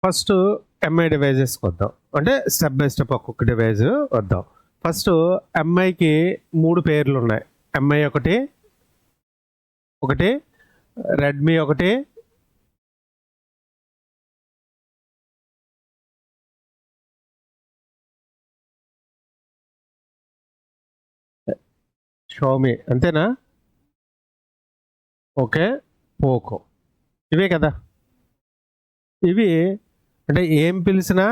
First MI డివైజెస్కి వద్దాం. అంటే step by step ఒక్కొక్క డివైజ్ వద్దాం. ఫస్ట్ ఎంఐకి 3 పేర్లు ఉన్నాయి. ఎంఐ ఒకటి, రెడ్మీ ఒకటి, షామీ అంతేనా? Okay, Poco. ఇవే కదా. ఇవి అంటే ఏం పిలిచినా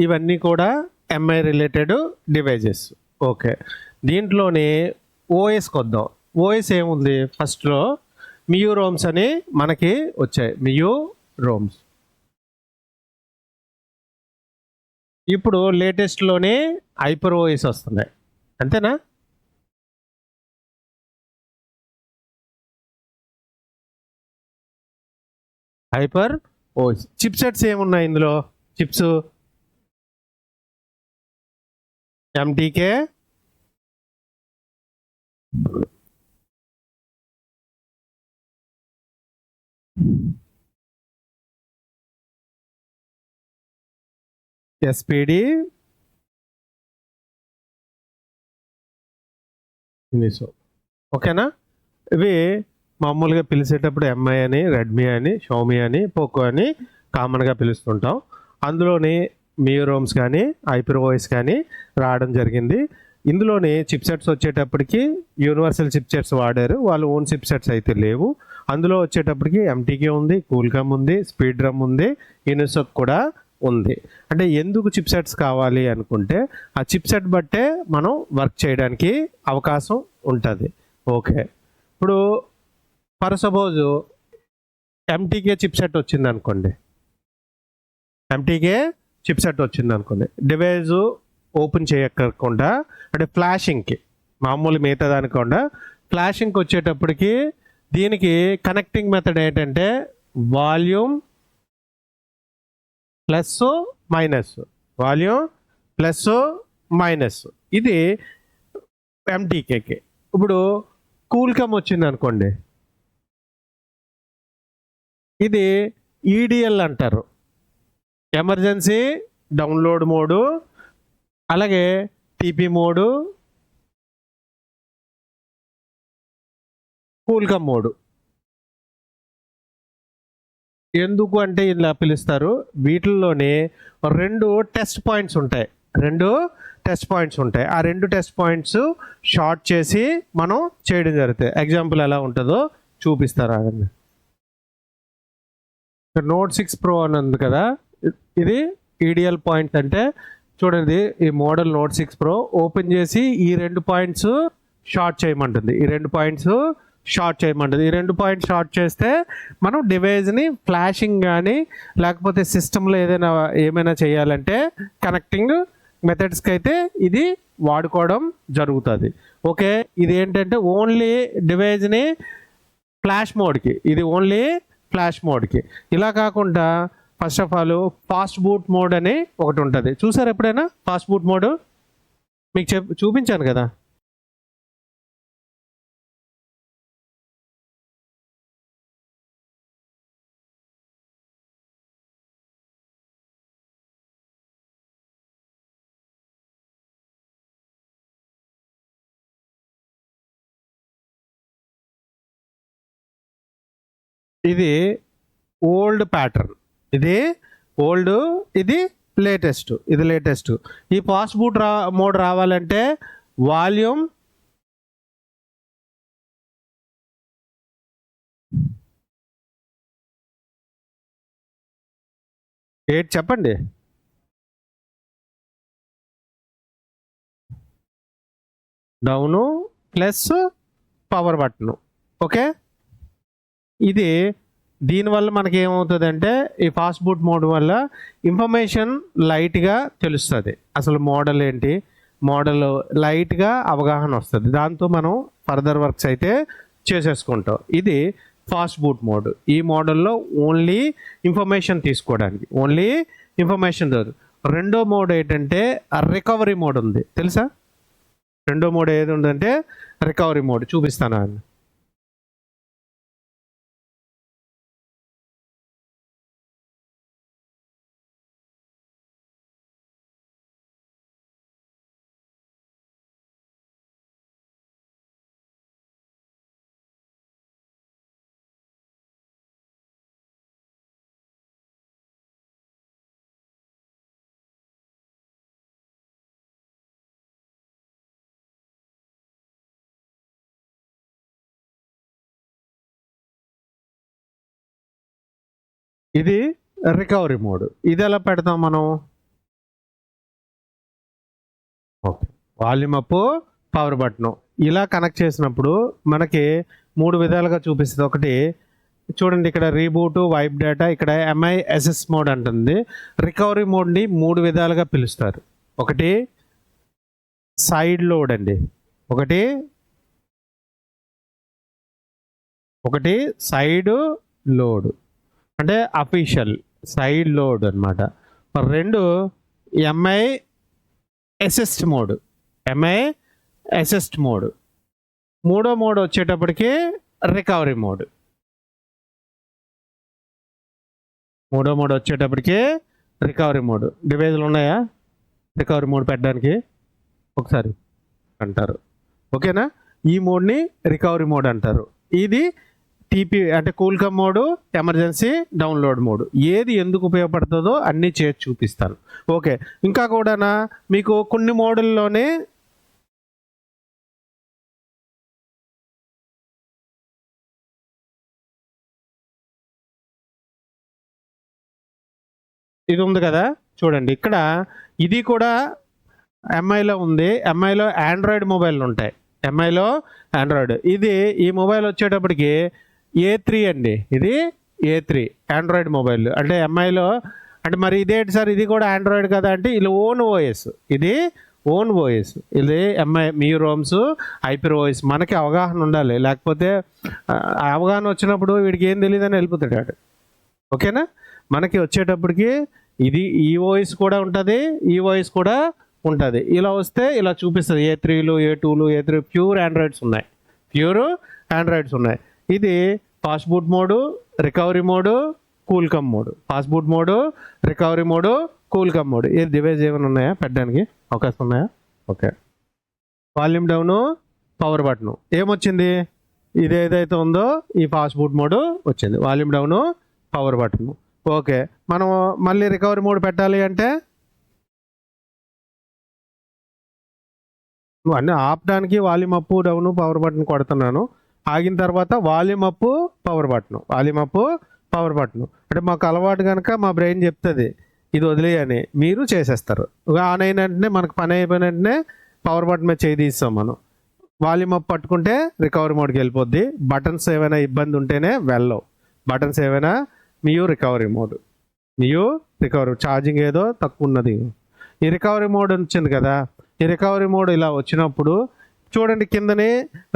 ఇవన్నీ కూడా ఎంఐ రిలేటెడ్ డివైజెస్. ఓకే, దీంట్లోనే ఓఎస్కి వద్దాం. ఓఎస్ ఏముంది? ఫస్ట్లో మియూ రోమ్స్ అని మనకి వచ్చాయి. మియూ రోమ్స్. ఇప్పుడు లేటెస్ట్లోనే హైపర్ ఓఎస్ వస్తున్నాయి. అంతేనా? Hyper OS. చిప్ సెట్స్ ఏమున్నాయి ఇందులో? చిప్స్ ఎంటీకే, ఎస్పిడి, ఓకేనా? ఇవి మామూలుగా పిలిచేటప్పుడు ఎంఐ అని, రెడ్మీ అని, షామీ అని, పోకో అని కామన్గా పిలుస్తుంటాం. అందులోని మియోరోమ్స్ కానీ హైపర్ ఓఎస్ కానీ రావడం జరిగింది. ఇందులోని చిప్ సెట్స్ వచ్చేటప్పటికి యూనివర్సల్ చిప్ సెట్స్ వాడారు. వాళ్ళు ఓన్ చిప్ సెట్స్ అయితే లేవు. అందులో వచ్చేటప్పటికి ఎంటీకే ఉంది, కూల్కామ్ ఉంది, స్పీడ్ డ్రమ్ ఉంది, యూనిసోక్ కూడా ఉంది. అంటే ఎందుకు చిప్ సెట్స్ కావాలి అనుకుంటే ఆ చిప్ సెట్ బట్టే మనం వర్క్ చేయడానికి అవకాశం ఉంటుంది. ఓకే, ఇప్పుడు for suppose MTK chip set వచ్చింది అనుకోండి. ఎంటీకే చిప్ సెట్ వచ్చింది అనుకోండి, డివైజ్ ఓపెన్ చేయకుండా అంటే ఫ్లాషింగ్కి, మామూలు మిగతా దానికుండా ఫ్లాషింగ్కి వచ్చేటప్పటికి దీనికి కనెక్టింగ్ మెథడ్ ఏంటంటే volume plus minus, volume plus minus. ఇది ఎంటీకేకి. ఇప్పుడు కూల్కమ్ వచ్చింది అనుకోండి, ఇది ఈడిఎల్ అంటారు, ఎమర్జెన్సీ డౌన్లోడ్ మోడు, అలాగే టీపీ మోడు, కూల్కమ్ మోడు. ఎందుకు అంటే ఇలా పిలుస్తారు? వీటిల్లోనే 2 టెస్ట్ పాయింట్స్ ఉంటాయి. ఆ 2 టెస్ట్ పాయింట్స్ షార్ట్ చేసి మనం చేయడం జరుగుతుంది. ఎగ్జాంపుల్ ఎలా ఉంటుందో చూపిస్తారా? నోట్ 6 Pro అని ఉంది కదా, ఇది ఈడిఎల్ పాయింట్. అంటే చూడండి, ఈ మోడల్ నోట్ 6 Pro ఓపెన్ చేసి ఈ 2 పాయింట్స్ షార్ట్ చేయమంటుంది. ఈ 2 పాయింట్స్ షార్ట్ చేస్తే మనం డివైజ్ని ఫ్లాషింగ్ కానీ లేకపోతే సిస్టంలో ఏమైనా చేయాలంటే కనెక్టింగ్ మెథడ్స్కి అయితే ఇది వాడుకోవడం జరుగుతుంది. ఓకే, ఇది ఏంటంటే ఓన్లీ డివైజ్ని ఫ్లాష్ మోడ్కి. ఇలా కాకుండా first of all fast boot mode అని ఒకటి ఉంటుంది. చూసారు ఎప్పుడైనా ఫాస్ట్ బూట్ మోడ్? మీకు చూపించాను కదా. ఇది ఓల్డ్ ప్యాటర్న్, ఇది లేటెస్ట్. ఈ ఫాస్ట్ బూట్ మోడ్ రావాలంటే వాల్యూమ్ చెప్పండి. Down plus power button. Okay, ఇది దీనివల్ల మనకి ఏమవుతుందంటే ఈ ఫాస్ట్ బూట్ మోడ్ వల్ల ఇన్ఫర్మేషన్ లైట్గా తెలుస్తుంది. అసలు మోడల్ ఏంటి, లైట్గా అవగాహన వస్తుంది. దాంతో మనం ఫర్దర్ వర్క్స్ అయితే చేసేసుకుంటాం. ఇది ఫాస్ట్ బూట్ మోడ్. ఈ మోడల్లో ఓన్లీ ఇన్ఫర్మేషన్ తీసుకోవడానికి, రెండో మోడ్ ఏంటంటే రికవరీ మోడ్ ఉంది, తెలుసా? రెండో మోడ్ ఏది ఉందంటే రికవరీ మోడ్. చూపిస్తాను. ఇది రికవరీ మోడ్. ఇది ఎలా పెడతాం మనం? Okay. Volume up, power button ఇలా కనెక్ట్ చేసినప్పుడు మనకి 3 విధాలుగా చూపిస్తుంది. ఒకటి చూడండి, ఇక్కడ రీబూట్, వైప్ డేటా, ఇక్కడ MISS మోడ్ అంటుంది. రికవరీ మోడ్ని 3 విధాలుగా పిలుస్తారు. ఒకటి సైడ్ లోడ్ అండి, ఒకటి సైడ్ లోడ్ అంటే అఫీషియల్ సైడ్ లోడ్ అనమాట. 2 MISS మోడ్, మూడో మోడ్ వచ్చేటప్పటికి రికవరీ మోడ్. డివైజులు ఉన్నాయా రికవరీ మోడ్ పెట్టడానికి? ఒకసారి అంటారు. ఓకేనా? ఈ మోడ్ని రికవరీ మోడ్ అంటారు. ఇది TP అంటే కూల్కమ్ మోడ్, ఎమర్జెన్సీ డౌన్లోడ్ మోడ్. ఏది ఎందుకు ఉపయోగపడుతుందో అన్నీ చేసి చూపిస్తాను. ఓకే. ఇంకా కూడా మీకు కొన్ని మోడుల్లోనే ఇది ఉంది కదా, చూడండి ఇక్కడ ఇది కూడా ఎంఐలో ఉంది. ఎంఐలో ఆండ్రాయిడ్ మొబైల్ ఉంటాయి. ఇది ఈ మొబైల్ వచ్చేటప్పటికి A3 అండి. ఇది A3 ఆండ్రాయిడ్ మొబైల్. అంటే ఎంఐలో అంటే మరి ఇదేంటి సార్, ఇది కూడా ఆండ్రాయిడ్ కదా అంటే ఇది ఓన్ ఓఎస్. ఇది ఎంఐ MIUROMS, HyperOS. మనకి అవగాహన ఉండాలి, లేకపోతే అవగాహన వచ్చినప్పుడు వీడికి ఏం తెలియదని వెళ్ళిపోతాడు. ఓకేనా? మనకి వచ్చేటప్పటికి ఇది ఈ ఓఎస్ కూడా ఉంటుంది, ఈ ఓఎస్ కూడా ఉంటుంది. ఇలా వస్తే ఇలా చూపిస్తుంది. A3లు, A2లు, A3 ప్యూర్ ఆండ్రాయిడ్స్ ఉన్నాయి. ఇది fast boot mode, recovery mode, Qualcomm mode. ఏ డివైస్ ఏమైనా ఉన్నాయా పెట్టడానికి అవకాశం ఉన్నాయా? Okay. Volume down, power button ఏమొచ్చింది? ఇది ఏదైతే ఉందో ఈ ఫాస్ట్ బూట్ మోడు వచ్చింది. Volume down, power button. Okay. మనం మళ్ళీ రికవరీ మోడ్ పెట్టాలి అంటే అన్నీ ఆపడానికి volume up, down, power button కొడుతున్నాను. ఆగిన తర్వాత వాల్యూమ్ అప్, పవర్ బటన్. అంటే మాకు అలవాటు కనుక మా బ్రెయిన్ చెప్తుంది ఇది వదిలేయని, మీరు చేసేస్తారు. ఆన్ అయిన వెంటనే మనకు పని అయిపోయిన వెంటనే పవర్ బటన్ మీద చేయి తీస్తాం మనం. వాల్యూమ్ అప్ పట్టుకుంటే రికవరీ మోడ్కి వెళ్ళిపోద్ది. బటన్స్ ఏమైనా ఇబ్బంది ఉంటేనే రికవరీ మోడ్. ఛార్జింగ్ ఏదో తక్కువ ఉన్నది. ఈ రికవరీ మోడ్ వచ్చింది కదా, ఈ రికవరీ మోడ్ ఇలా వచ్చినప్పుడు చూడండి కిందనే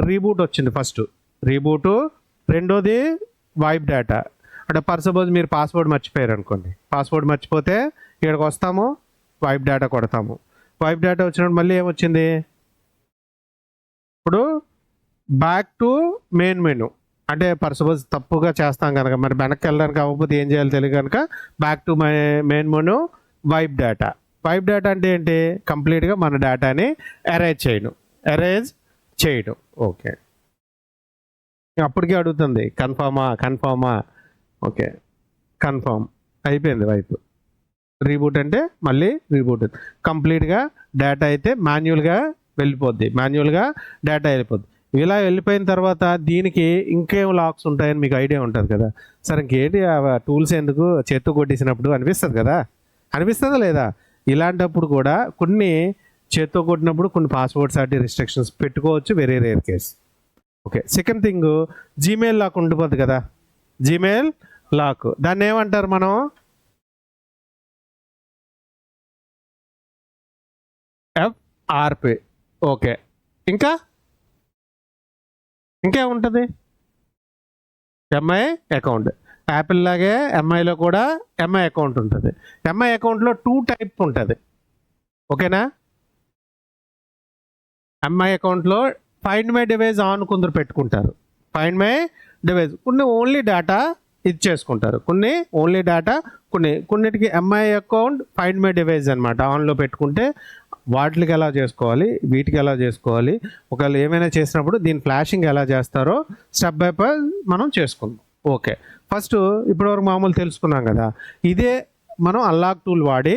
రీబూట్ వచ్చింది. ఫస్ట్ రీబూటు, రెండోది వైప్ డేటా. అంటే సపోజ్ మీరు పాస్వర్డ్ మర్చిపోయారు అనుకోండి. మర్చిపోతే ఇక్కడికి వస్తాము, వైప్ డేటా కొడతాము. వైప్ డేటా వచ్చినప్పుడు మళ్ళీ ఏమొచ్చింది? ఇప్పుడు బ్యాక్ టు మెయిన్ మెనూ. అంటే సపోజ్ తప్పుగా చేస్తాం కనుక మరి వెనక్కి వెళ్ళడానికి అవ్వకపోతే ఏం చేయాలో తెలియదు కనుక back to main menu, wipe data అంటే ఏంటి? కంప్లీట్గా మన డేటాని అరేంజ్ చేయడం. ఓకే. అప్పటికే అడుగుతుంది కన్ఫామా. ఓకే, కన్ఫామ్ అయిపోయింది. వైపు రీబూట్ అంటే మళ్ళీ రీబూట్. కంప్లీట్గా డేటా అయితే మాన్యువల్గా డేటా వెళ్ళిపోద్ది. ఇలా వెళ్ళిపోయిన తర్వాత దీనికి ఇంకేం లాక్స్ ఉంటాయని మీకు ఐడియా ఉంటుంది కదా. సరే ఇంకేంటి టూల్స్ ఎందుకు, చేత్తో కొట్టేసినప్పుడు అనిపిస్తుంది కదా, అనిపిస్తుందా లేదా? ఇలాంటప్పుడు కూడా కొన్ని చేత్తో కొట్టినప్పుడు కొన్ని పాస్వర్డ్స్ అట్టి రిస్ట్రిక్షన్స్ పెట్టుకోవచ్చు, very rare case. Okay. Second thing, Gmail lock ఉండిపోద్ది కదా, జీమెయిల్ లాక్. దాన్ని ఏమంటారు మనం? FRP. ఓకే. ఇంకేముంటుంది? MI account. యాపిల్ లాగే ఎంఐలో కూడా MI అకౌంట్ ఉంటుంది. MI అకౌంట్లో 2 టైప్ ఉంటుంది. ఓకేనా? MI అకౌంట్లో ఫైండ్ మై డివైస్ ఆన్ కొందరు పెట్టుకుంటారు. కొన్ని ఓన్లీ డేటా ఇచ్చేసుకుంటారు, కొన్నిటికి MI account find my device అనమాట ఆన్లో పెట్టుకుంటే వాటికి ఎలా చేసుకోవాలి, వీటికి ఎలా చేసుకోవాలి, ఒకవేళ ఏమైనా చేసినప్పుడు దీని ఫ్లాషింగ్ ఎలా చేస్తారో స్టెప్ బై స్టెప్ మనం చేసుకుందాం. ఓకే. ఫస్ట్ ఇప్పటివరకు మామూలు తెలుసుకున్నాం కదా, ఇదే మనం అన్లాక్ టూల్ వాడి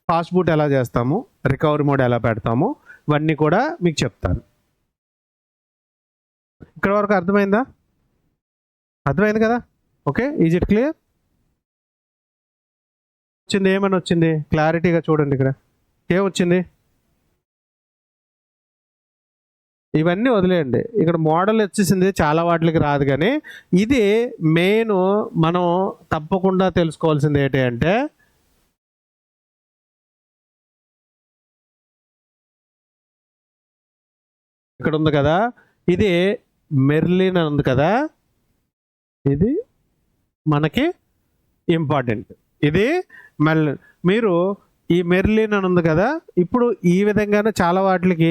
ఫాస్ట్ బూట్ ఎలా చేస్తాము, రికవరీ మోడ్ ఎలా పెడతాము, ఇవన్నీ కూడా మీకు చెప్తాను. ఇక్కడ వరకు అర్థమైంది కదా? ఓకే. Is it clear? వచ్చింది, ఏమని వచ్చింది క్లారిటీగా చూడండి. ఇక్కడ ఏమొచ్చింది, ఇవన్నీ వదిలేయండి. ఇక్కడ మోడల్ వచ్చేసింది, చాలా వాటికి రాదు. కానీ ఇది మెయిన్ మనం తప్పకుండా తెలుసుకోవాల్సింది ఏంటి అంటే, ఇక్కడ ఉంది కదా, ఇది మెర్లిన్ అని ఉంది కదా, ఇది మనకి ఇంపార్టెంట్. ఇది మెర్లిన్. మీరు ఈ మెర్లిన్ అని ఉంది కదా, ఇప్పుడు ఈ విధంగానే చాలా వాటికి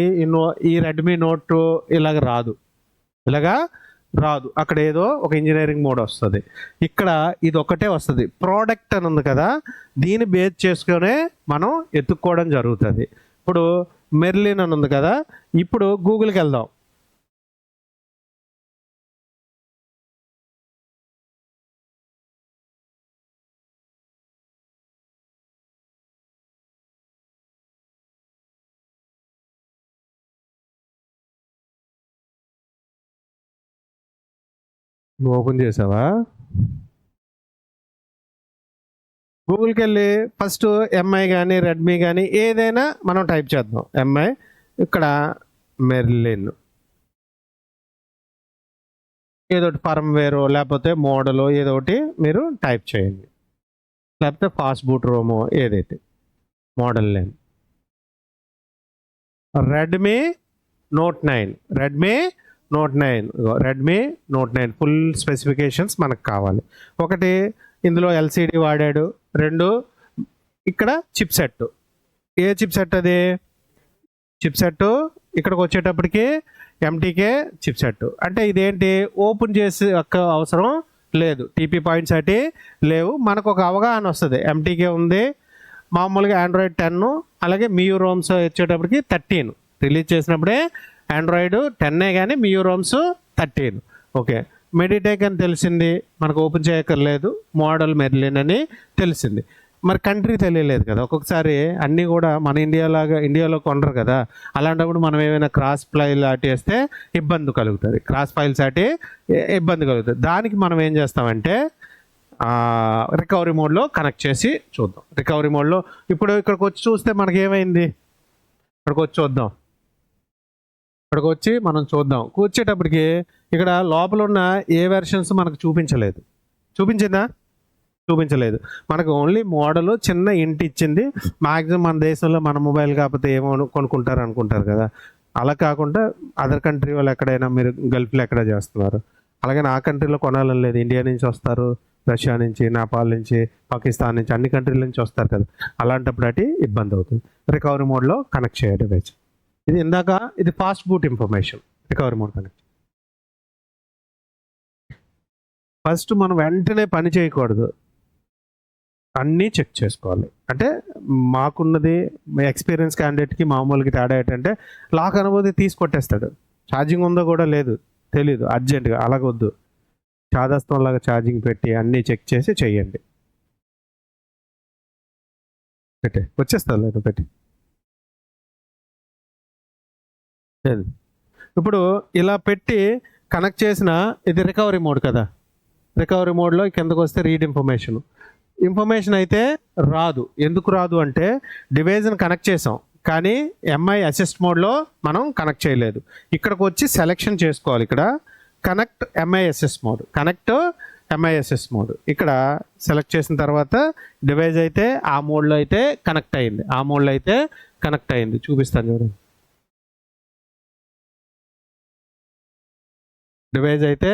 ఈ రెడ్మీ నోట్ ఇలాగ రాదు, ఇలాగా రాదు. అక్కడ ఏదో ఒక ఇంజనీరింగ్ మోడ్ వస్తుంది. ఇక్కడ ఇది ఒకటే వస్తుంది. ప్రోడక్ట్ అని ఉంది కదా, దీన్ని బేస్ చేసుకునే మనం ఎత్తుక్కోవడం జరుగుతుంది. ఇప్పుడు మెర్లిన్ అని ఉంది కదా, ఇప్పుడు గూగుల్కి వెళ్దాం. నువ్వు ఓపెన్ చేసావా? గూగుల్కి వెళ్ళి ఫస్ట్ ఎంఐ కానీ రెడ్మీ కానీ ఏదైనా మనం టైప్ చేద్దాం. ఎంఐ, ఇక్కడ మెర్లిన్, ఏదో ఒకటి ఫర్మ్వేర్ లేకపోతే మోడల్ ఏదో ఒకటి మీరు టైప్ చేయండి. లేకపోతే ఫాస్ట్ బూట్ రోమో ఏదైతే model name. Redmi note 9, Redmi note 9, Redmi note 9 full specifications మనకు కావాలి. ఒకటి ఇందులో ఎల్సిడి వాడాడు, 2 ఇక్కడ చిప్ సెట్. ఏ చిప్ సెట్ అది? చిప్ సెట్ ఇక్కడికి వచ్చేటప్పటికి ఎంటీకే చిప్ సెట్. అంటే ఇదేంటి, ఓపెన్ చేసే అవసరం లేదు, టీపీ పాయింట్స్ అటు లేవు. మనకు ఒక అవగాహన వస్తుంది. ఎంటీకే ఉంది, మామూలుగా ఆండ్రాయిడ్ 10, అలాగే మియూ రోమ్స్ వచ్చేటప్పటికి 13 రిలీజ్ చేసినప్పుడే. ఆండ్రాయిడ్ 10 కానీ మియూ రోమ్స్ 13. ఓకే, మెడిటెక్ అని తెలిసింది, మనకు ఓపెన్ చేయక్కర్లేదు. మోడల్ మెర్లిన్ అని తెలిసింది. మరి కంట్రీ తెలియలేదు కదా. ఒక్కొక్కసారి అన్నీ కూడా మన ఇండియాలో కొనరు కదా. అలాంటప్పుడు మనం ఏమైనా క్రాస్ ఫైల్ అటు వేస్తే ఇబ్బంది కలుగుతుంది, క్రాస్ ఫైల్స్ అటు ఇబ్బంది కలుగుతుంది. దానికి మనం ఏం చేస్తామంటే రికవరీ మోడ్లో కనెక్ట్ చేసి చూద్దాం. రికవరీ మోడ్లో ఇప్పుడు ఇక్కడికి వచ్చి చూస్తే మనకి ఏమైంది, ఇక్కడికి వచ్చి చూద్దాం. ఇక్కడికి వచ్చి మనం చూద్దాం. కూర్చేటప్పటికి ఇక్కడ లోపల ఉన్న ఏ వెర్షన్స్ మనకు చూపించలేదు. చూపించిందా? చూపించలేదు. మనకు ఓన్లీ మోడల్ చిన్న ఇంటి ఇచ్చింది. మ్యాక్సిమం మన దేశంలో మన మొబైల్ కాకపోతే ఏమో కొనుక్కుంటారు అనుకుంటారు కదా. అలా కాకుండా అదర్ కంట్రీ వాళ్ళు ఎక్కడైనా, మీరు గల్ఫ్లో ఎక్కడ చేస్తున్నారు, అలాగే ఆ కంట్రీలో కొనాలని లేదు. ఇండియా నుంచి వస్తారు, రష్యా నుంచి, నేపాల్ నుంచి, పాకిస్తాన్ నుంచి, అన్ని కంట్రీల నుంచి వస్తారు కదా. అలాంటప్పుడు అటు ఇబ్బంది అవుతుంది. రికవరీ మోడ్లో కనెక్ట్ చేయండి డివైస్. ఇది ఇందాక ఇది fast boot information. Recovery mode connect. First మనం వెంటనే పని చేయకూడదు, అన్నీ చెక్ చేసుకోవాలి. అంటే మాకున్నది ఎక్స్పీరియన్స్ క్యాండిడేట్కి మామూలుగా తేడా ఏంటంటే, లాక్ అనుభూతి తీసుకొట్టేస్తాడు. ఛార్జింగ్ ఉందో కూడా లేదు, తెలీదు, అర్జెంటుగా. అలాగొద్దు, చాదస్తంలాగా ఛార్జింగ్ పెట్టి అన్నీ చెక్ చేసి చెయ్యండి. పెట్టే వచ్చేస్తుంది లేదు పెట్టి. ఇప్పుడు ఇలా పెట్టి కనెక్ట్ చేసిన ఇది రికవరీ మోడ్ కదా. రికవరీ మోడ్లో కిందకు వస్తే రీడ్ ఇన్ఫర్మేషన్ అయితే రాదు. ఎందుకు రాదు అంటే డివైజ్ని కనెక్ట్ చేసాం కానీ ఎంఐ అసిస్ట్ మోడ్లో మనం కనెక్ట్ చేయలేదు. ఇక్కడికి వచ్చి సెలెక్షన్ చేసుకోవాలి. ఇక్కడ connect MISS mode, connect MISS mode ఇక్కడ సెలెక్ట్ చేసిన తర్వాత డివైజ్ అయితే ఆ మోడ్లో అయితే కనెక్ట్ అయింది, ఆ మోడ్లో అయితే కనెక్ట్ అయింది. చూపిస్తాను చూడండి. డివైజ్ అయితే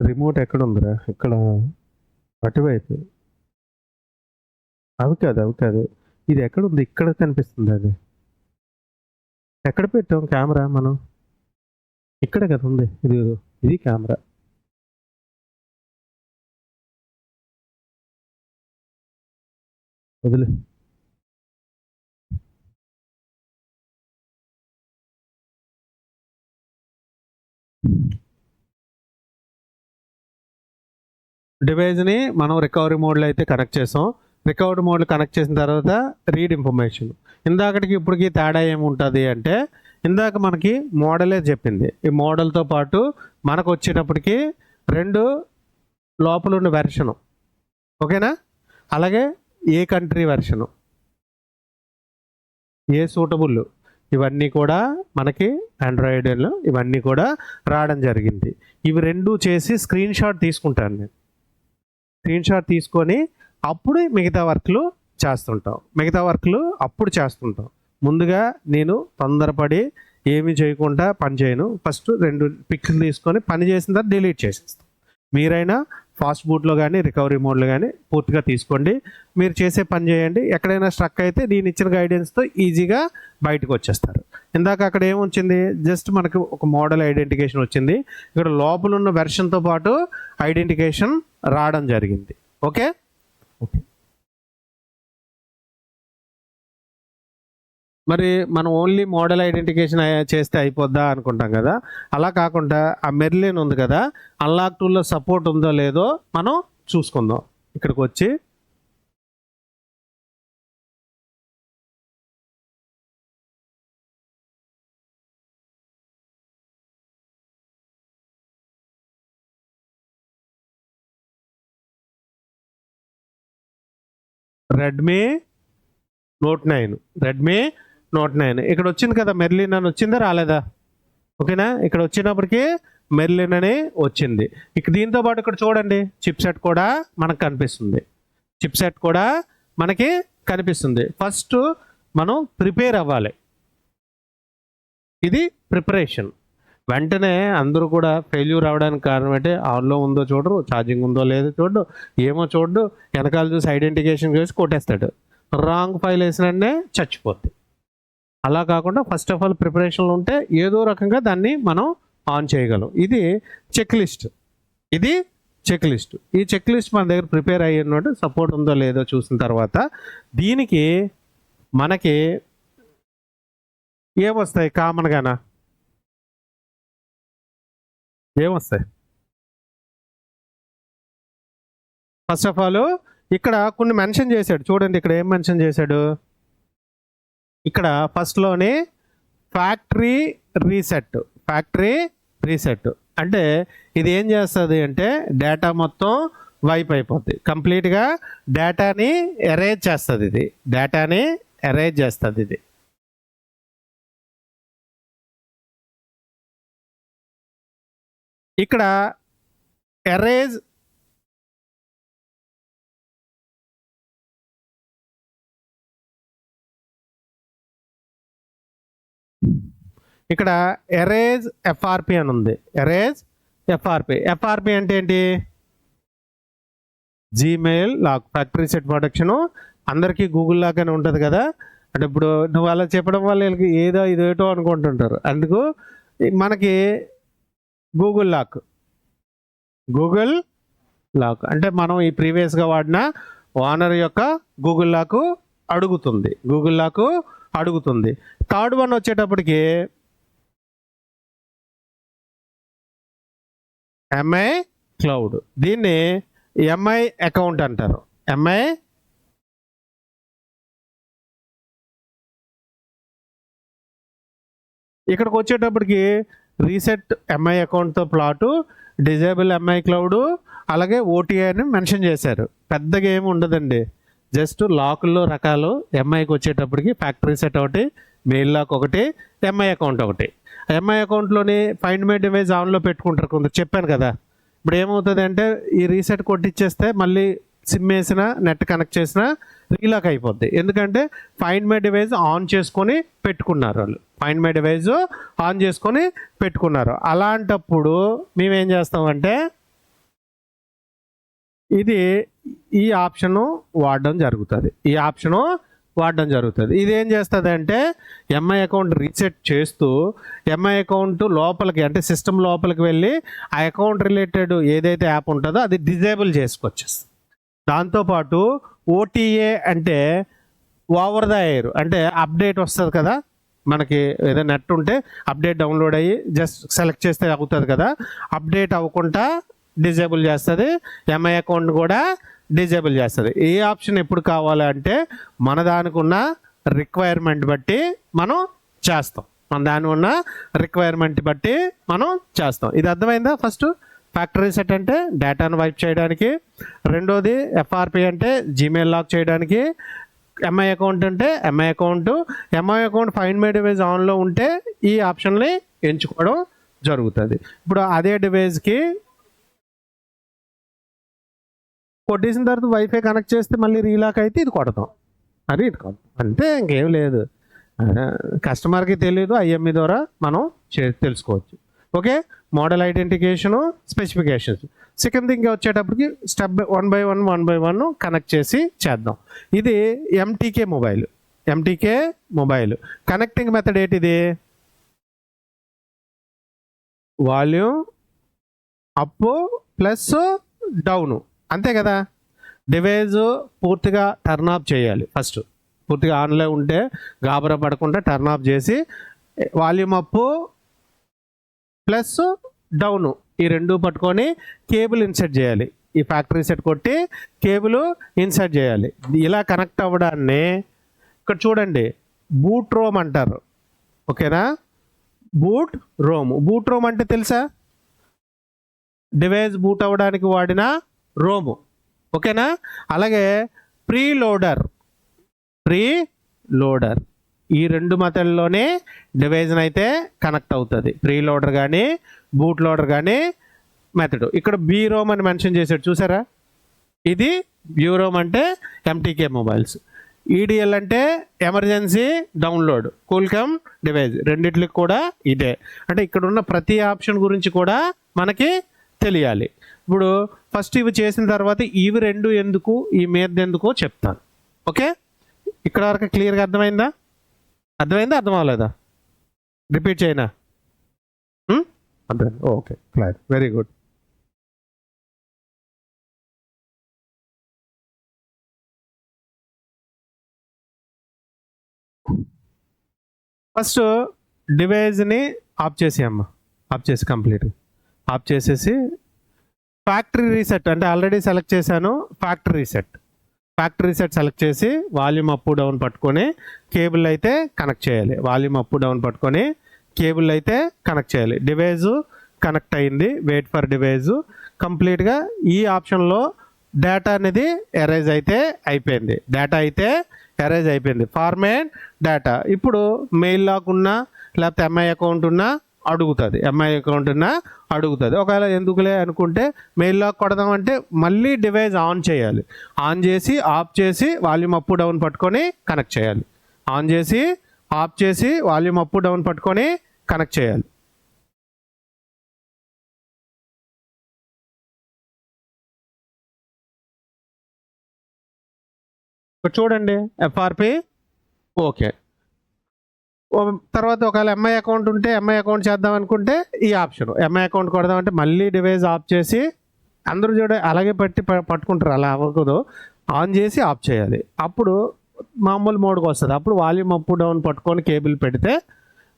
రిమోట్ ఎక్కడ ఉందిరా, ఇక్కడ అటువైపు. అవి కాదు ఇది ఎక్కడ ఉంది, ఇక్కడ కనిపిస్తుంది. అది ఎక్కడ పెట్టాం కెమెరా మనం? ఇక్కడ కదా ఉంది. ఇది కెమెరా. వదిలే. డివైజ్ని మనం రికవరీ మోడ్లో అయితే కనెక్ట్ చేసాం. రికవరీ మోడ్లో కనెక్ట్ చేసిన తర్వాత రీడ్ ఇన్ఫర్మేషన్. ఇందాకటికి ఇప్పటికి తేడా ఏముంటుంది అంటే, ఇందాక మనకి మోడలే చెప్పింది. ఈ మోడల్తో పాటు మనకు వచ్చేటప్పటికి 2 లోపల ఉన్న వెర్షను, ఓకేనా? అలాగే ఏ కంట్రీ వెర్షను, ఏ సూటబుల్, ఇవన్నీ కూడా మనకి ఆండ్రాయిడ్లో ఇవన్నీ కూడా రావడం జరిగింది. ఇవి రెండు చేసి స్క్రీన్ షాట్ తీసుకుంటాను నేను. స్క్రీన్ షాట్ తీసుకొని అప్పుడు మిగతా వర్క్లు అప్పుడు చేస్తుంటాం. ముందుగా నేను తొందరపడి ఏమి చేయకుండా పని చేయను. ఫస్ట్ 2 పిక్లు తీసుకొని పని చేసిన తర్వాత డిలీట్ చేసేస్తాను. మీరైనా ఫాస్ట్ బూట్లో కానీ రికవరీ మోడ్లో కానీ పూర్తిగా తీసుకోండి. మీరు చేసే పని చేయండి. ఎక్కడైనా స్ట్రక్ అయితే నేను ఇచ్చిన గైడెన్స్తో ఈజీగా బయటకు వచ్చేస్తారు. ఇందాక అక్కడ ఏమొచ్చింది, జస్ట్ మనకు ఒక మోడల్ ఐడెంటిఫికేషన్ వచ్చింది. ఇక్కడ లోపల ఉన్న వెర్షన్తో పాటు ఐడెంటిఫికేషన్ రావడం జరిగింది. ఓకే. మరి మనం ఓన్లీ మోడల్ ఐడెంటిఫికేషన్ చేస్తే అయిపోద్దా అనుకుంటాం కదా. అలా కాకుండా ఆ మెర్లిన్ ఉంది కదా, అన్లాక్ టూల్లో సపోర్ట్ ఉందో లేదో మనం చూసుకుందాం. ఇక్కడికి వచ్చి రెడ్మీ నోట్ 9 ఇక్కడ వచ్చింది కదా, మెర్లిన్ అని వచ్చిందా రాలేదా? ఓకేనా. ఇక్కడ వచ్చినప్పటికీ మెర్లిన్ అని వచ్చింది. ఇక దీంతో పాటు ఇక్కడ చూడండి చిప్ సెట్ కూడా మనకు కనిపిస్తుంది. ఫస్ట్ మనం ప్రిపేర్ అవ్వాలి. ఇది ప్రిపరేషన్. వెంటనే అందరూ కూడా ఫెయిల్యూర్ అవ్వడానికి కారణం అంటే ఆన్లో ఉందో చూడరు, ఛార్జింగ్ ఉందో లేదో చూడడు, ఏమో చూడడు, వెనకాల చూసి ఐడెంటిఫికేషన్ చేసి కొట్టేస్తాడు. Wrong file వేసిననే చచ్చిపోద్ది. అలా కాకుండా ఫస్ట్ ఆఫ్ ఆల్ ప్రిపరేషన్లో ఉంటే ఏదో రకంగా దాన్ని మనం ఆన్ చేయగలం. ఇది చెక్ లిస్ట్. ఈ చెక్ లిస్ట్ మన దగ్గర ప్రిపేర్ అయ్యినట్టు సపోర్ట్ ఉందో లేదో చూసిన తర్వాత దీనికి మనకి ఏమొస్తాయి కామన్గానా, ఏమొస్తాయి? ఫస్ట్ ఆఫ్ ఆల్ ఇక్కడ కొన్ని మెన్షన్ చేశాడు చూడండి. ఇక్కడ ఏం మెన్షన్ చేశాడు, ఇక్కడ ఫస్ట్లోనే ఫ్యాక్టరీ రీసెట్ అంటే ఇది ఏం చేస్తుంది అంటే డేటా మొత్తం వైప్ అయిపోద్ది. కంప్లీట్గా డేటాని ఎరేజ్ చేస్తుంది ఇది. ఇక్కడ ఎరేజ్ ఎఫ్ఆర్పి అని ఉంది. ఎఫ్ఆర్పి అంటే ఏంటి? Gmail lock, factory set protection. అందరికీ గూగుల్ లాక్ అని ఉంటుంది కదా. అంటే ఇప్పుడు నువ్వు అలా చెప్పడం వల్ల వీళ్ళకి ఇదేటో అనుకుంటుంటారు. అందుకు మనకి గూగుల్ లాక్ అంటే మనం ఈ ప్రీవియస్గా వాడిన ఓనర్ యొక్క గూగుల్ లాక్ అడుగుతుంది. థర్డ్ వన్ వచ్చేటప్పటికి ఎంఐ క్లౌడ్. దీన్ని ఎంఐ అకౌంట్ అంటారు. ఇక్కడికి వచ్చేటప్పటికి రీసెట్ ఎంఐ అకౌంట్తో ప్లాటు, డిజేబుల్ ఎంఐ క్లౌడ్, అలాగే ఓటీఐ అని మెన్షన్ చేశారు. పెద్దగా ఏమి ఉండదండి, జస్ట్ లాకుల్లో రకాలు. ఎంఐకి వచ్చేటప్పటికి ఫ్యాక్టరీ సెట్ ఒకటి, మెయిల్ లాక్ ఒకటి, ఎంఐ అకౌంట్ ఒకటి. ఎంఐ అకౌంట్లోని ఫైండ్ మై డివైస్ ఆన్లో పెట్టుకుంటారు కొందరు, చెప్పాను కదా. ఇప్పుడు ఏమవుతుంది అంటే ఈ రీసెట్ కొట్టిచ్చేస్తే మళ్ళీ సిమ్ వేసినా నెట్ కనెక్ట్ చేసినా రీలాక్ అయిపోద్ది. ఎందుకంటే ఫైండ్ మై డివైస్ ఆన్ చేసుకొని పెట్టుకున్నారు. అలాంటప్పుడు మేమేం చేస్తామంటే ఈ ఆప్షను వాడడం జరుగుతుంది. ఇది ఏం చేస్తుంది అంటే ఎంఐ అకౌంట్ రీసెట్ చేస్తూ ఎంఐ అకౌంట్ లోపలికి అంటే సిస్టమ్ లోపలికి వెళ్ళి ఆ అకౌంట్ రిలేటెడ్ ఏదైతే యాప్ ఉంటుందో అది డిజేబుల్ చేసుకొచ్చేస్తుంది. దాంతోపాటు ఓటీఏ అంటే ఓవర్ ద ఎయిర్ అంటే అప్డేట్ వస్తుంది కదా, మనకి ఏదైనా నెట్ ఉంటే అప్డేట్ డౌన్లోడ్ అయ్యి జస్ట్ సెలెక్ట్ చేస్తే అవుతుంది కదా, అప్డేట్ అవ్వకుండా డిజేబుల్ చేస్తుంది. ఎంఐ అకౌంట్ కూడా డిజేబుల్ చేస్తుంది. ఏ ఆప్షన్ ఎప్పుడు కావాలంటే మన దానికి ఉన్న రిక్వైర్మెంట్ బట్టి మనం చేస్తాం. ఇది అర్థమైందా? ఫస్ట్ ఫ్యాక్టరీ రీసెట్ అంటే డేటాను వైప్ చేయడానికి. రెండోది ఎఫ్ఆర్పి అంటే జీమెయిల్ లాక్ చేయడానికి. ఎంఐ అకౌంట్ అంటే MI account find my device ఆన్లో ఉంటే ఈ ఆప్షన్ని ఎంచుకోవడం జరుగుతుంది. ఇప్పుడు అదే డివైస్కి కొట్టేసిన తర్వాత వైఫై కనెక్ట్ చేస్తే మళ్ళీ రీలాక్ అయితే ఇది కొడతాం, అది ఇది కొడతాం, అంతే, ఇంకేం లేదు. కస్టమర్కి తెలియదు, ఐఎంఈ ద్వారా మనం తెలుసుకోవచ్చు. Okay, model identification, specifications. Second thing వచ్చేటప్పటికి step one by one connect చేసి చేద్దాం. ఇది ఎంటీకే మొబైల్ కనెక్టింగ్ మెథడ్ ఏంటిది? వాల్యూమ్ అప్ ప్లస్ డౌను, అంతే కదా. డివైజ్ పూర్తిగా టర్న్ ఆఫ్ చేయాలి ఫస్ట్. పూర్తిగా ఆన్లో ఉంటే గాబరా పడకుండా టర్న్ ఆఫ్ చేసి వాల్యూమ్ అప్ ప్లస్ డౌను ఈ రెండు పట్టుకొని కేబుల్ ఇన్సర్ట్ చేయాలి. ఈ ఫ్యాక్టరీ సెట్ కొట్టి కేబుల్ ఇన్సర్ట్ చేయాలి. ఇలా కనెక్ట్ అవ్వడాన్ని ఇక్కడ చూడండి బూట్ రోమ్ అంటారు. ఓకేనా, బూట్ రోమ్ అంటే తెలుసా? డివైస్ బూట్ అవ్వడానికి వాడిన రోము. ఓకేనా, అలాగే ప్రీ లోడర్ ఈ రెండు మెథడ్లోనే డివైజ్ని అయితే కనెక్ట్ అవుతుంది. ప్రీ లోడర్ కానీ బూట్ లోడర్ కానీ మెథడ్. ఇక్కడ బీరోమ్ అని మెన్షన్ చేశాడు చూసారా, ఇది బ్యూరోమ్ అంటే ఎంటీకే మొబైల్స్. ఈడిఎల్ అంటే ఎమర్జెన్సీ డౌన్లోడ్, కూల్కమ్ డివైస్, రెండిట్లకి కూడా ఇదే. అంటే ఇక్కడ ఉన్న ప్రతి ఆప్షన్ గురించి కూడా మనకి తెలియాలి. ఇప్పుడు ఫస్ట్ ఇవి చేసిన తర్వాత ఇవి రెండు ఎందుకు, ఈ మీద ఎందుకో చెప్తాను. ఓకే, ఇక్కడ వరకు క్లియర్గా అర్థమైందా? అర్థం అవ్వలేదా? రిపీట్ చేయనా? అర్థం, okay, clear, very good. First డివైజ్ని ఆఫ్ చేసి కంప్లీట్గా ఆఫ్ చేసేసి ఫ్యాక్టరీ రీసెట్ అంటే ఆల్రెడీ సెలెక్ట్ చేశాను. ఫ్యాక్టరీ రీసెట్ సెలెక్ట్ చేసి వాల్యూమ్ అప్ డౌన్ పట్టుకొని కేబుల్ అయితే కనెక్ట్ చేయాలి. డివైజు కనెక్ట్ అయింది, వెయిట్ ఫర్ డివైజు కంప్లీట్గా. ఈ ఆప్షన్లో డేటా అనేది ఎరేజ్ అయితే అయిపోయింది. Format data. ఇప్పుడు మెయిల్ లాక్ ఉన్నా లేకపోతే ఎంఐ అకౌంట్ ఉన్నా అడుగుతుంది. ఒకవేళ ఎందుకులే అనుకుంటే మెయిల్ లాక్ కొడదామంటే మళ్ళీ డివైస్ ఆన్ చేయాలి. ఆన్ చేసి ఆఫ్ చేసి వాల్యూమ్ అప్ డౌన్ పట్టుకొని కనెక్ట్ చేయాలి. చూడండి ఎఫ్ఆర్పి ఓకే. తర్వాత ఒకవేళ ఎంఐ అకౌంట్ ఉంటే ఎంఐ అకౌంట్ చేద్దాం అనుకుంటే ఈ ఆప్షన్ ఎంఐ అకౌంట్ కొడదామంటే మళ్ళీ డివైస్ ఆఫ్ చేసి, అందరూ అలాగే పట్టుకుంటారు, అలా అవ్వకూడదు. ఆన్ చేసి ఆఫ్ చేయాలి. అప్పుడు మామూలు మోడ్కి వస్తుంది. అప్పుడు వాల్యూమ్ అప్ డౌన్ పట్టుకొని కేబుల్ పెడితే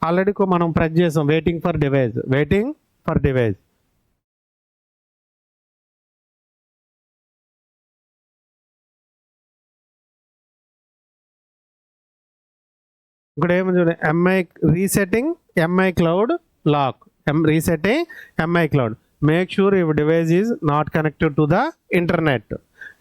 ఆల్రెడీ మనం ప్రెస్ చేసాం వెయిటింగ్ ఫర్ డివైస్. ఇక్కడ ఏమో చూడండి Mi cloud lock, make sure your device is not connected to the internet.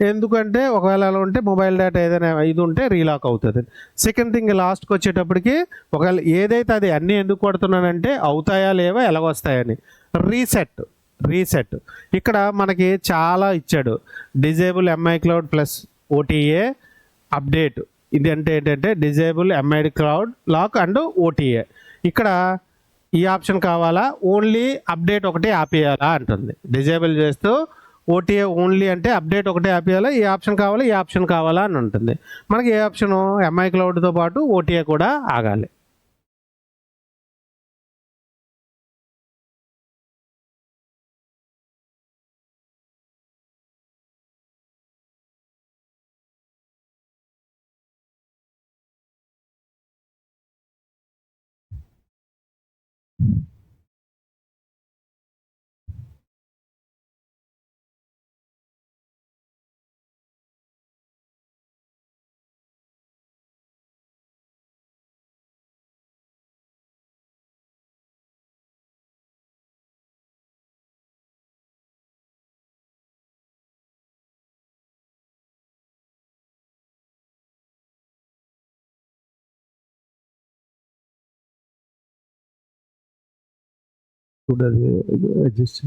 ఎందుకంటే ఒకవేళ అలా ఉంటే మొబైల్ డేటా ఏదైనా ఇది ఉంటే రీలాక్ అవుతుంది. సెకండ్ థింగ్ లాస్ట్కి వచ్చేటప్పటికి ఒకవేళ ఏదైతే అది అన్నీ ఎందుకు కొడుతున్నానంటే అవుతాయా లేవా ఎలాగొస్తాయని. రీసెట్ ఇక్కడ మనకి చాలా ఇచ్చాడు. Disable MI cloud plus OTA update. ఇది అంటే ఏంటంటే disable MI cloud lock and OTA. ఇక్కడ ఈ ఆప్షన్ కావాలా, ఓన్లీ అప్డేట్ ఒకటే ఆపేయాలా అంటుంది. డిజేబుల్ చేస్తూ ఓటీఏ ఓన్లీ అంటే అప్డేట్ ఒకటే ఆపేయాలా, ఈ ఆప్షన్ కావాలా అని ఉంటుంది. మనకి ఏ ఆప్షను ఎంఐ క్లౌడ్తో పాటు ఓటీఏ కూడా ఆగాలి. చూడు అది అడ్జస్ట్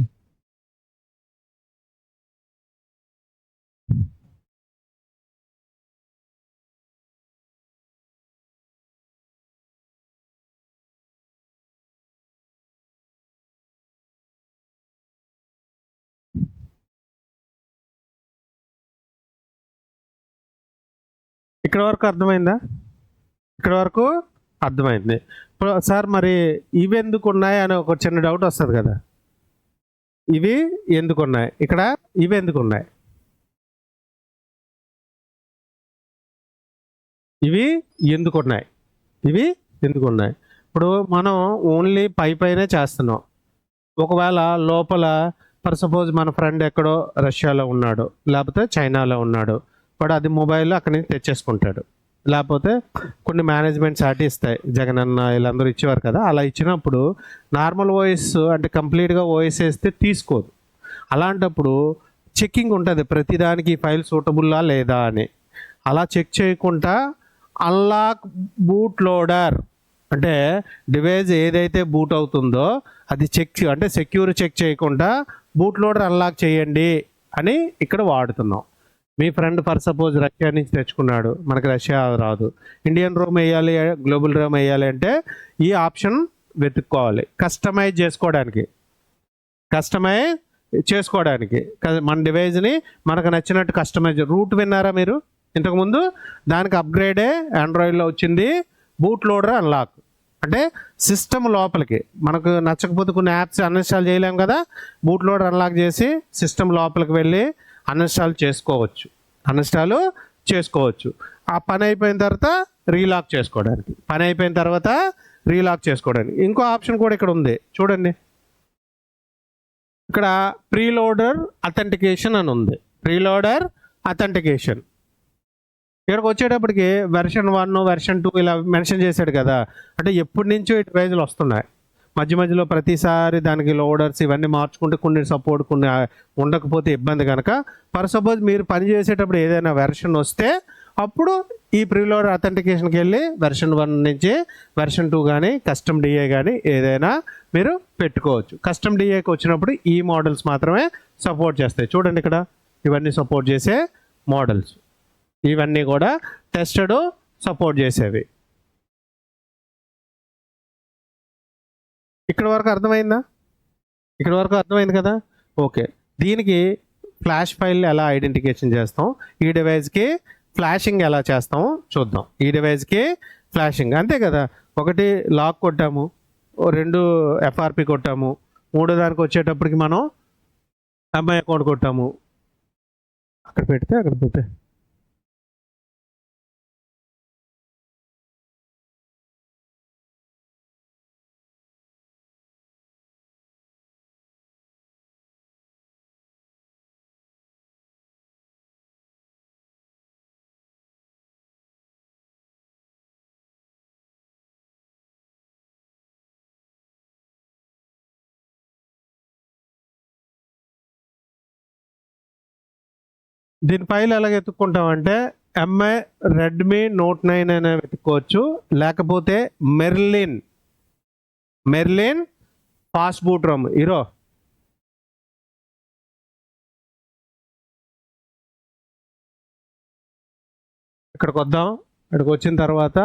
ఇక్కడ వరకు అర్థమైందా? ఇక్కడ వరకు అర్థమైంది. ఇప్పుడు సార్ మరి ఇవి ఎందుకు ఉన్నాయి అని ఒక చిన్న డౌట్ వస్తుంది కదా, ఇవి ఎందుకు ఉన్నాయి, ఇక్కడ ఇవి ఎందుకు ఉన్నాయి, ఇవి ఎందుకు ఉన్నాయి, ఇవి ఎందుకు ఉన్నాయి? ఇప్పుడు మనం ఓన్లీ పైనే చేస్తున్నాం. ఒకవేళ లోపల ఫర్ సపోజ్ మన ఫ్రెండ్ ఎక్కడో రష్యాలో ఉన్నాడు, లేకపోతే చైనాలో ఉన్నాడు, వాడు అది మొబైల్ అక్కడి నుంచి తెచ్చేసుకుంటాడు. లేకపోతే కొన్ని మేనేజ్మెంట్ సాటి ఇస్తాయి, జగనన్న వీళ్ళందరూ ఇచ్చేవారు కదా, అలా ఇచ్చినప్పుడు నార్మల్ వాయిస్ అంటే కంప్లీట్గా వాయిస్ వేస్తే తీసుకోదు. అలాంటప్పుడు చెక్కింగ్ ఉంటుంది ప్రతిదానికి, ఫైల్ సూటబుల్లా లేదా అని. అలా చెక్ చేయకుండా అన్లాక్ బూట్ లోడర్ అంటే డివైస్ ఏదైతే బూట్ అవుతుందో అది చెక్ అంటే సెక్యూర్ చెక్ చేయకుండా బూట్ లోడర్ అన్లాక్ చేయండి అని ఇక్కడ వాడుతున్నాం. మీ ఫ్రెండ్ ఫర్ సపోజ్ రష్యా నుంచి తెచ్చుకున్నాడు, మనకి రష్యా రాదు, ఇండియన్ రోమ్ వేయాలి, గ్లోబల్ రోమ్ వేయాలి అంటే ఈ ఆప్షన్ వెతుక్కోవాలి కస్టమైజ్ చేసుకోవడానికి మన డివైజ్ని మనకు నచ్చినట్టు కస్టమైజ్. రూట్ విన్నారా మీరు ఇంతకుముందు? దానికి అప్గ్రేడే ఆండ్రాయిడ్లో వచ్చింది బూట్ లోడర్ అన్లాక్. అంటే సిస్టమ్ లోపలికి మనకు నచ్చకపోతే కొన్ని యాప్స్ అన్ఇన్స్టాల్ చేయలేము కదా, బూట్ లోడర్ అన్లాక్ చేసి సిస్టమ్ లోపలికి వెళ్ళి అన్ఇన్స్టాల్ చేసుకోవచ్చు. ఆ పని అయిపోయిన తర్వాత రీలాక్ చేసుకోవడానికి ఇంకో ఆప్షన్ కూడా ఇక్కడ ఉంది చూడండి. ఇక్కడ ప్రీలోడర్ అథెంటికేషన్ అని ఉంది. ఇక్కడికి వచ్చేటప్పటికి వెర్షన్ 1 వెర్షన్ 2 ఇలా మెన్షన్ చేశాడు కదా, అంటే ఎప్పటి నుంచో ఈ డివైజులు వస్తున్నాయి. మధ్యలో ప్రతిసారి దానికి లోడర్స్ ఇవన్నీ మార్చుకుంటే కొన్ని సపోర్ట్ కొన్ని ఉండకపోతే ఇబ్బంది కనుక ఫర్ సపోజ్ మీరు పని చేసేటప్పుడు ఏదైనా వెర్షన్ వస్తే అప్పుడు ఈ ప్రీలోడర్ అథెంటికేషన్కి వెళ్ళి వెర్షన్ 1 నుంచి వెర్షన్ 2 కానీ కస్టమ్ డిఏ కానీ ఏదైనా మీరు పెట్టుకోవచ్చు. కస్టమ్ డిఏకి వచ్చినప్పుడు ఈ మోడల్స్ మాత్రమే సపోర్ట్ చేస్తాయి. చూడండి ఇక్కడ ఇవన్నీ సపోర్ట్ చేసే మోడల్స్, ఇవన్నీ కూడా టెస్టెడ్ సపోర్ట్ చేసేవి. ఇక్కడ వరకు అర్థమైంది కదా? ఓకే, దీనికి ఫ్లాష్ ఫైల్ ఎలా ఐడెంటిఫికేషన్ చేస్తాం, ఈ డివైస్కి ఫ్లాషింగ్ ఎలా చేస్తామో చూద్దాం. ఈ డివైస్కి ఫ్లాషింగ్ అంతే కదా, ఒకటి లాక్ కొట్టాము, 2 ఎఫ్ఆర్పి కొట్టాము, 3 దానికి వచ్చేటప్పటికి మనం ఎంఐ అకౌంట్ కొట్టాము. అక్కడ పెడితే దీని ఫైల్ ఎలాగ ఎత్తుక్కుంటామంటే ఎంఐ రెడ్మీ నోట్ 9 అనే వెతుక్కోవచ్చు, లేకపోతే Merlin fast boot Rome hero. ఇక్కడికి వద్దాం. ఇక్కడికి వచ్చిన తర్వాత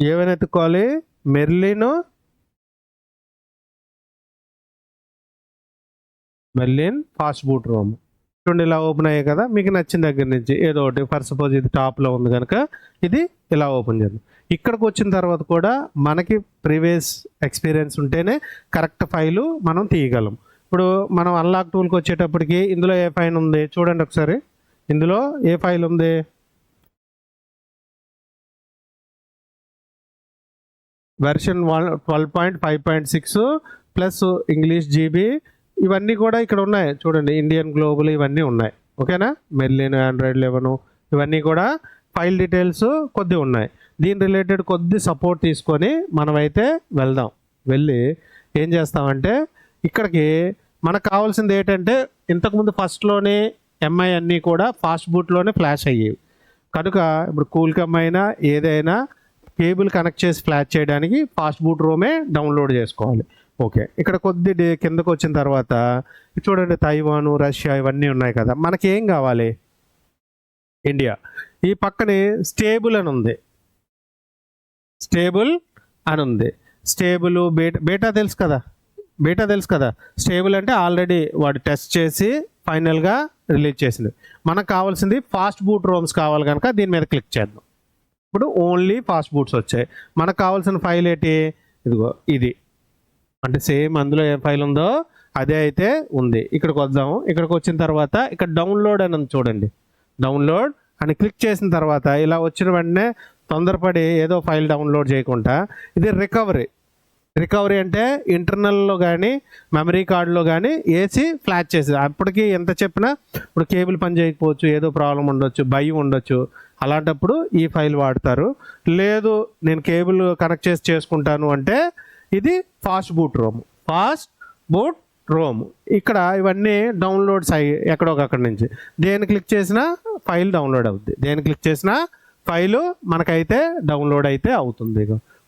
ఏమైనా ఎత్తుకోవాలి, మెర్లిన్ ఫాస్ట్ బూట్ రోమ్. చూడండి ఇలా ఓపెన్ అయ్యాయి కదా, మీకు నచ్చిన దగ్గర నుంచి ఏదో ఒకటి ఫర్ సపోజ్ ఇది టాప్లో ఉంది కనుక ఇది ఇలా ఓపెన్ చేద్దాం. ఇక్కడికి వచ్చిన తర్వాత కూడా మనకి ప్రీవియస్ ఎక్స్పీరియన్స్ ఉంటేనే కరెక్ట్ ఫైలు మనం తీయగలం. ఇప్పుడు మనం అన్లాక్ టూల్కి వచ్చేటప్పటికి ఇందులో ఏ ఫైల్ ఉంది చూడండి ఒకసారి. ఇందులో ఏ ఫైల్ ఉంది, వెర్షన్ 12.5.6 ప్లస్ ఇంగ్లీష్ జీబీ ఇవన్నీ కూడా ఇక్కడ ఉన్నాయి చూడండి. ఇండియన్ గ్లోబల్ ఇవన్నీ ఉన్నాయి. ఓకేనా, మెర్లిన్ ఆండ్రాయిడ్ 11 ఇవన్నీ కూడా ఫైల్ డీటెయిల్స్ కొద్ది ఉన్నాయి. దీని రిలేటెడ్ కొద్ది సపోర్ట్ తీసుకొని మనమైతే వెళ్ళి ఏం చేస్తామంటే ఇక్కడికి మనకు కావాల్సింది ఏంటంటే ఇంతకుముందు ఫస్ట్లోనే ఎంఐ అన్నీ కూడా ఫాస్ట్ బూట్లోనే ఫ్లాష్ అయ్యేవి కనుక ఇప్పుడు కూల్కమ్ అయినా ఏదైనా కేబుల్ కనెక్ట్ చేసి ఫ్లాష్ చేయడానికి ఫాస్ట్ బూట్ రోమే డౌన్లోడ్ చేసుకోవాలి. ఓకే, ఇక్కడ కొద్ది కిందకు వచ్చిన తర్వాత చూడండి తైవాను రష్యా ఇవన్నీ ఉన్నాయి కదా, మనకి ఏం కావాలి? ఇండియా. ఈ పక్కనే స్టేబుల్ అని ఉంది, స్టేబుల్ అని ఉంది. స్టేబుల్ బేటా తెలుసు కదా, బేటా తెలుసు కదా. స్టేబుల్ అంటే ఆల్రెడీ వాడు టెస్ట్ చేసి ఫైనల్గా రిలీజ్ చేసింది. మనకు కావాల్సింది ఫాస్ట్ బూట్ రోమ్స్ కావాలి కనుక దీని మీద క్లిక్ చేద్దాం. ఇప్పుడు ఓన్లీ ఫాస్ట్ బూట్స్ వచ్చాయి. మనకు కావాల్సిన ఫైల్ ఏంటి? ఇదిగో ఇది, అంటే సేమ్ అందులో ఏ ఫైల్ ఉందో అదే అయితే ఉంది. ఇక్కడికి వద్దాము. ఇక్కడికి వచ్చిన తర్వాత ఇక్కడ డౌన్లోడ్ అని ఉంది చూడండి, డౌన్లోడ్ అని క్లిక్ చేసిన తర్వాత ఇలా వచ్చిన వెంటనే తొందరపడి ఏదో ఫైల్ డౌన్లోడ్ చేయకుండా ఇది రికవరీ అంటే ఇంటర్నల్లో కానీ మెమరీ కార్డులో కానీ వేసి ఫ్లాష్ చేసేది. అప్పటికి ఎంత చెప్పినా ఇప్పుడు కేబుల్ పని చేయకపోవచ్చు, ఏదో ప్రాబ్లం ఉండొచ్చు, భయం ఉండొచ్చు. అలాంటప్పుడు ఈ ఫైల్ వాడతారు. లేదు నేను కేబుల్ కనెక్ట్ చేసి చేసుకుంటాను అంటే ఇది ఫాస్ట్ బూట్ రోమ్. ఇక్కడ ఇవన్నీ డౌన్లోడ్స్ అయ్యి ఎక్కడొకక్కడి నుంచి దేని క్లిక్ చేసినా ఫైల్ డౌన్లోడ్ అవుద్ది, దేని క్లిక్ చేసినా ఫైలు మనకైతే డౌన్లోడ్ అయితే అవుతుంది.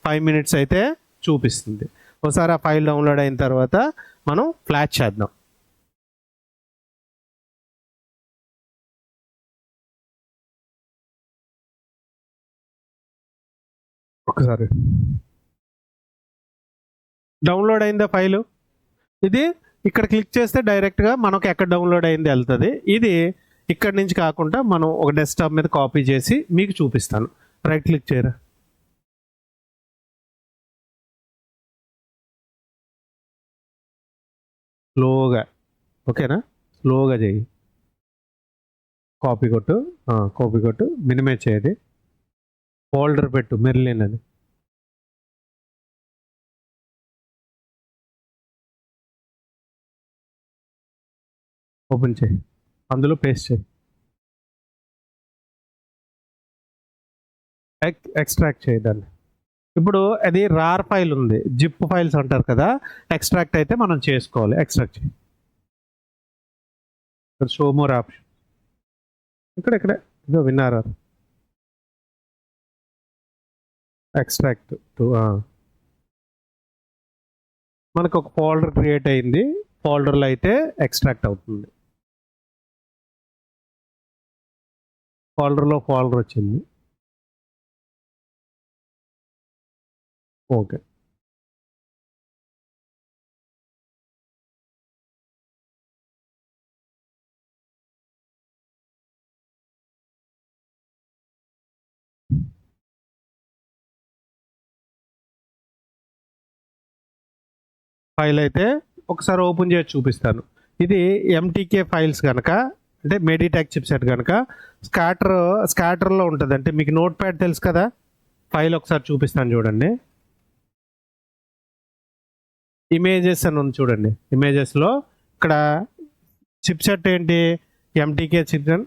5 minutes అయితే చూపిస్తుంది. ఒకసారి ఆ ఫైల్ డౌన్లోడ్ అయిన తర్వాత మనం ఫ్లాష్ చేద్దాం. ఒకసారి డౌన్లోడ్ అయిందా ఫైలు? ఇది ఇక్కడ క్లిక్ చేస్తే డైరెక్ట్గా మనకు ఎక్కడ డౌన్లోడ్ అయింది వెళ్తుంది. ఇది ఇక్కడ నుంచి కాకుండా మనం ఒక డెస్క్టాప్ మీద కాపీ చేసి మీకు చూపిస్తాను. రైట్ క్లిక్ చేయరా, స్లోగా, ఓకేనా? స్లోగా చేయి. కాపీ కొట్టు, మినిమైజ్ చేయది, ఫోల్డర్ పెట్టు మెర్లిన్ అని. ఓపెన్ చేయి, అందులో పేస్ట్ చేయి, ఎక్స్ట్రాక్ట్ చేయి దాన్ని. ఇప్పుడు అది రార్ ఫైల్ ఉంది, జిప్ ఫైల్స్ అంటారు కదా, ఎక్స్ట్రాక్ట్ అయితే మనం చేసుకోవాలి. ఎక్స్ట్రాక్ట్ చేయి, షో మోర్ ఆప్షన్ ఇక్కడ ఇదో విన్నారా, ఎక్స్ట్రాక్ట్ టు. మనకు ఒక ఫోల్డర్ క్రియేట్ అయింది, ఫోల్డర్లో అయితే ఎక్స్ట్రాక్ట్ అవుతుంది. ఫోల్డర్ వచ్చింది. ఓకే, ఫైల్ అయితే ఒకసారి ఓపెన్ చేసి చూపిస్తాను. ఇది ఎంటీకే ఫైల్స్ కనుక, అంటే మెడిటెక్ చిప్సెట్ కనుక స్కాటర్లో ఉంటుంది. అంటే మీకు నోట్ ప్యాడ్ తెలుసు కదా, ఫైల్ ఒకసారి చూపిస్తాను చూడండి. ఇమేజెస్ అని ఉంది చూడండి, ఇమేజెస్లో ఇక్కడ చిప్సెట్ ఏంటి, ఎంటీకే చిప్సెట్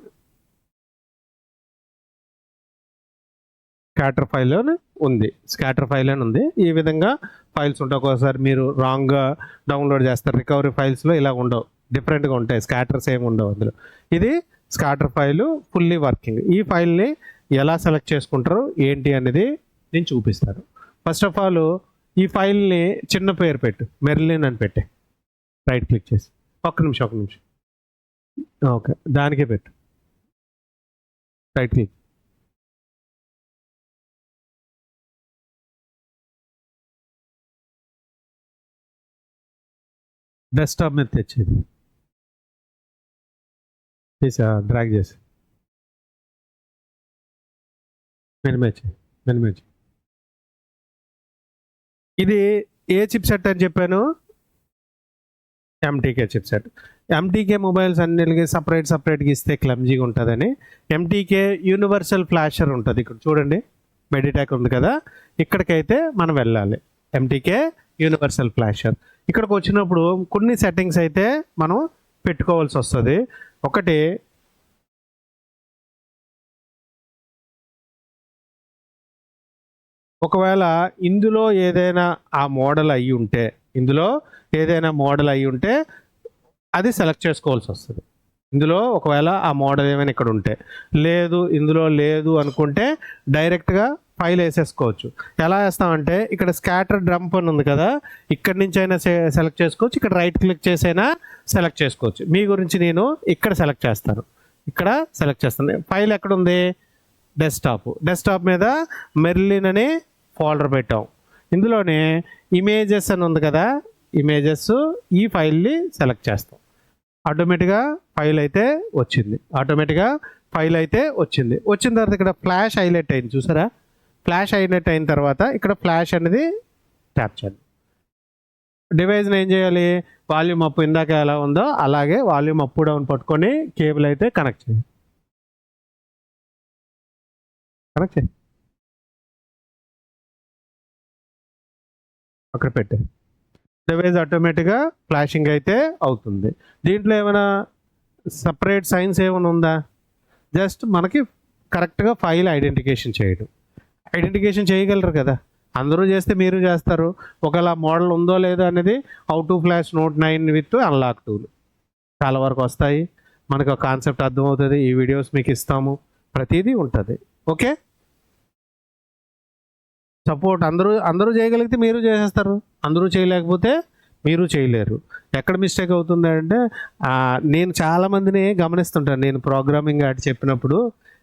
స్కాటర్ ఫైల్ అని ఉంది. ఈ విధంగా ఫైల్స్ ఉంటాయి. ఒక్కోసారి మీరు రాంగ్గా డౌన్లోడ్ చేస్తారు, రికవరీ ఫైల్స్లో ఇలా ఉండవు, డిఫరెంట్గా ఉంటాయి, స్కాటర్స్ ఏమి ఉండవు అందులో. ఇది స్కాటర్ ఫైలు ఫుల్లీ వర్కింగ్. ఈ ఫైల్ని ఎలా సెలెక్ట్ చేసుకుంటారు ఏంటి అనేది నేను చూపిస్తాను. ఫస్ట్ ఆఫ్ ఆల్ ఈ ఫైల్ని చిన్న పేరు పెట్టు, మెర్లిన్ అని పెట్టే. రైట్ క్లిక్ చేసి ఒక్క నిమిషం ఓకే, దానికే పెట్టు. రైట్ క్లిక్, డెస్క్టాప్ మీద తెచ్చేది తీసా, డ్రాగ్ చేసి మినిమైజ్. ఇది ఏ చిప్ సెట్ అని చెప్పాను? MTK chip set. MTK mobiles అన్నిటికీ సపరేట్గా ఇస్తే క్లమ్జీగా ఉంటుందని ఎంటీకే యూనివర్సల్ ఫ్లాషర్ ఉంటుంది. ఇక్కడ చూడండి మెడిటెక్ ఉంది కదా, ఇక్కడికైతే మనం వెళ్ళాలి. MTK universal flasher. ఇక్కడికి వచ్చినప్పుడు కొన్ని సెట్టింగ్స్ అయితే మనం పెట్టుకోవాల్సి వస్తుంది. ఒకటి, ఒకవేళ ఇందులో ఏదైనా ఆ మోడల్ అయ్యి ఉంటే ఇందులో ఏదైనా మోడల్ అయి ఉంటే అది సెలెక్ట్ చేసుకోవాల్సి వస్తుంది. ఇందులో ఒకవేళ ఆ మోడల్ ఏమైనా ఇక్కడ ఉంటే, లేదు ఇందులో లేదు అనుకుంటే డైరెక్ట్గా ఫైల్ వేసేసుకోవచ్చు. ఎలా వేస్తామంటే ఇక్కడ స్కాటర్ డ్రంప్ అని ఉంది కదా, ఇక్కడి నుంచి అయినా సెలెక్ట్ చేసుకోవచ్చు, ఇక్కడ రైట్ క్లిక్ చేసైనా సెలెక్ట్ చేసుకోవచ్చు. మీ గురించి నేను ఇక్కడ సెలెక్ట్ చేస్తాను, ఇక్కడ సెలెక్ట్ చేస్తాను. ఫైల్ ఎక్కడ ఉంది? డెస్క్టాప్ మీద మెర్లిన్ అనే ఫోల్డర్ పెట్టాం. ఇందులోనే ఇమేజెస్ అని ఉంది కదా, ఇమేజెస్ ఈ ఫైల్ని సెలెక్ట్ చేస్తాం. ఆటోమేటిక్గా ఫైల్ అయితే వచ్చింది. వచ్చిన తర్వాత ఇక్కడ ఫ్లాష్ హైలైట్ అయింది చూసారా? ఫ్లాష్ హైలైట్ అయిన తర్వాత ఇక్కడ ఫ్లాష్ అనేది ట్యాప్ చేయాలి. డివైస్ని ఏం చేయాలి? వాల్యూమ్ అప్ ఇందాక ఎలా ఉందో అలాగే వాల్యూమ్ అప్ డౌన్ పట్టుకొని కేబుల్ అయితే కనెక్ట్ చేయాలి. అక్కడ పెట్టే డివైస్ ఆటోమేటిక్గా ఫ్లాషింగ్ అయితే అవుతుంది. దీంట్లో ఏమైనా సపరేట్ సైన్స్ ఏమైనా ఉందా? జస్ట్ మనకి కరెక్ట్గా ఫైల్ ఐడెంటిఫికేషన్ చేయగలరు కదా, అందరూ చేస్తే మీరు చేస్తారు. ఒకవేళ మోడల్ ఉందో లేదో అనేది out to flash note 9 with unlock tool చాలా వరకు వస్తాయి. మనకు ఒక కాన్సెప్ట్ అర్థమవుతుంది. ఈ వీడియోస్ మీకు ఇస్తాము, ప్రతిదీ ఉంటుంది. ఓకే, సపోర్ట్ అందరూ చేయగలిగితే మీరు చేసేస్తారు, అందరూ చేయలేకపోతే మీరు చేయలేరు. ఎక్కడ మిస్టేక్ అవుతుంది అంటే నేను చాలామందిని గమనిస్తుంటాను. నేను ప్రోగ్రామింగ్ అటు చెప్పినప్పుడు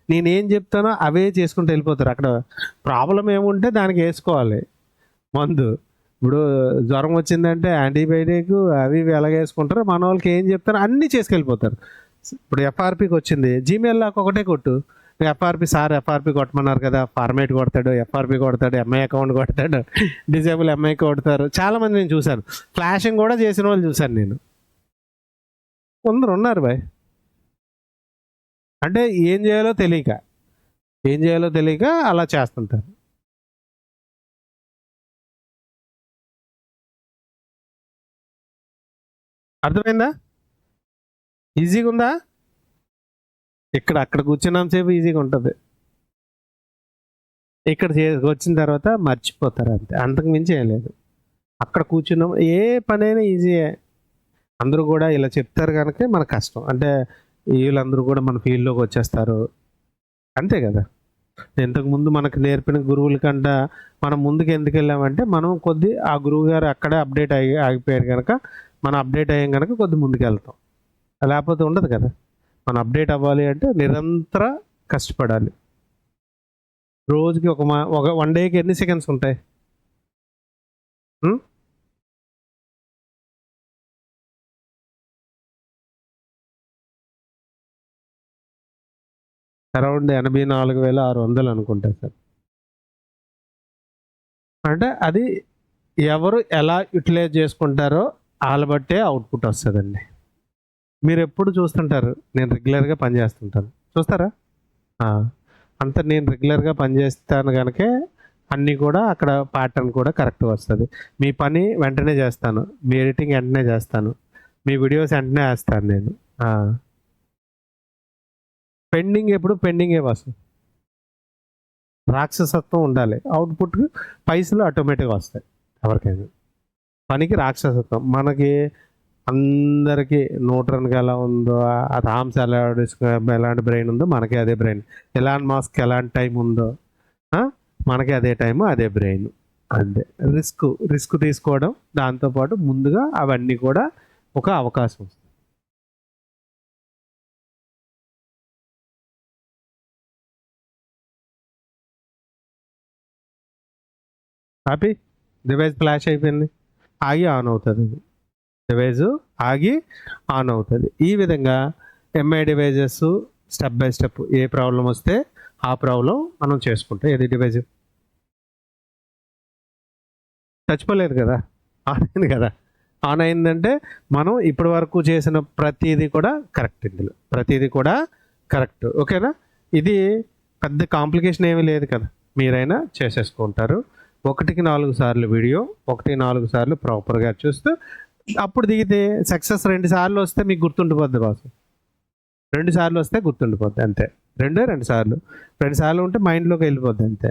నేనేం చెప్తానో అవే చేసుకుంటూ వెళ్ళిపోతారు. అక్కడ ప్రాబ్లం ఏముంటే దానికి వేసుకోవాలి మందు. ఇప్పుడు జ్వరం వచ్చిందంటే యాంటీబయాటిక్ అవి ఇవి ఎలాగ వేసుకుంటారో మన వాళ్ళకి ఏం చెప్తారో అన్నీ చేసుకెళ్ళిపోతారు. ఇప్పుడు ఎఫ్ఆర్పికి వచ్చింది, జీమెయిల్ లాక్ ఒకటే కొట్టు. ఎఫ్ఆర్పి కొట్టమన్నారు కదా, ఫార్మేట్ కొడతాడు, ఎఫ్ఆర్పి కొడతాడు, ఎంఐ అకౌంట్ కొడతాడు, డిజేబుల్ ఎంఐ కొడతారు. చాలామంది నేను చూశాను, ఫ్లాషింగ్ కూడా చేసిన వాళ్ళు చూశాను నేను. కొందరు ఉన్నారు బాయ్, అంటే ఏం చేయాలో తెలియక అలా చేస్తుంటారు. అర్థమైందా? ఈజీగా ఉందా? అక్కడ కూర్చున్నాంసేపు ఈజీగా ఉంటుంది, ఇక్కడ వచ్చిన తర్వాత మర్చిపోతారు అంతే, అంతకు మించి ఏం లేదు. అక్కడ కూర్చున్నాం, ఏ పనైనా ఈజీయే. అందరూ కూడా ఇలా చెప్తారు కనుక మన కష్టం. అంటే వీళ్ళందరూ కూడా మన ఫీల్డ్లోకి వచ్చేస్తారు అంతే కదా. ఇంతకుముందు మనకు నేర్పిన గురువుల కంటే మనం ముందుకు ఎందుకు వెళ్ళామంటే మనం ఆ గురువు గారు అక్కడే అప్డేట్ ఆగిపోయారు కనుక మనం అప్డేట్ అయ్యాం కనుక ముందుకు వెళ్తాం. లేకపోతే ఉండదు కదా. మనం అప్డేట్ అవ్వాలి అంటే నిరంతర కష్టపడాలి. రోజుకి ఒక 1 డేకి ఎన్ని సెకండ్స్ ఉంటాయి? అరౌండ్ 84,600 అనుకుంటా సార్. అంటే అది ఎవరు ఎలా యూటిలైజ్ చేసుకుంటారో వాళ్ళ బట్టే అవుట్పుట్ వస్తుందండి. మీరు ఎప్పుడు చూస్తుంటారు, నేను రెగ్యులర్గా పనిచేస్తుంటాను, చూస్తారా? అంత నేను రెగ్యులర్గా పనిచేస్తాను కనుకే అన్నీ కూడా అక్కడ ప్యాటర్న్ కూడా కరెక్ట్గా వస్తుంది. మీ పని వెంటనే చేస్తాను, మీ ఎడిటింగ్ వెంటనే చేస్తాను, మీ వీడియోస్ వెంటనే వేస్తాను నేను. పెండింగే వస్తుంది. రాక్షసత్వం ఉండాలి, అవుట్పుట్ పైసలు ఆటోమేటిక్గా వస్తాయి. ఎవరికైనా పనికి రాక్షసత్వం. మనకి అందరికీ న్యూట్రన్కి ఎలా ఉందో, ఆ థామ్స్ ఎలాంటి బ్రెయిన్ ఉందో మనకి అదే బ్రెయిన్. ఎలాన్ మాస్క్ ఎలాంటి టైం ఉందో మనకి అదే టైము అదే బ్రెయిన్. అంతే. రిస్క్ తీసుకోవడం, దాంతోపాటు ముందుగా అవన్నీ కూడా ఒక అవకాశం వస్తుంది. హ్యాపీ డివైస్ ఫ్లాష్ అయిపోయింది, ఆగి ఆన్ అవుతుంది. డివైజు ఆగి ఆన్ అవుతుంది. ఈ విధంగా MI devices step by step A problem వస్తే ఆ ప్రాబ్లం మనం చేసుకుంటాం. ఏది డివైజ్ చచ్చిపోలేదు కదా, ఆన్ అయింది కదా. ఆన్ అయిందంటే మనం ఇప్పటి వరకు చేసిన ప్రతిదీ కూడా కరెక్ట్. ఇందులో ప్రతిదీ కూడా కరెక్ట్. ఓకేనా? ఇది పెద్ద కాంప్లికేషన్ ఏమీ లేదు కదా, మీరైనా చేసేసుకుంటారు. 1కి 4 సార్లు వీడియో, 1-4 సార్లు ప్రాపర్గా చూస్తూ అప్పుడు దిగితే సక్సెస్. 2 సార్లు వస్తే మీకు గుర్తుండిపోద్ది బాసు. 2 సార్లు వస్తే గుర్తుండిపోద్ది అంతే. 2 సార్లు ఉంటే మైండ్లోకి వెళ్ళిపోద్ది అంతే.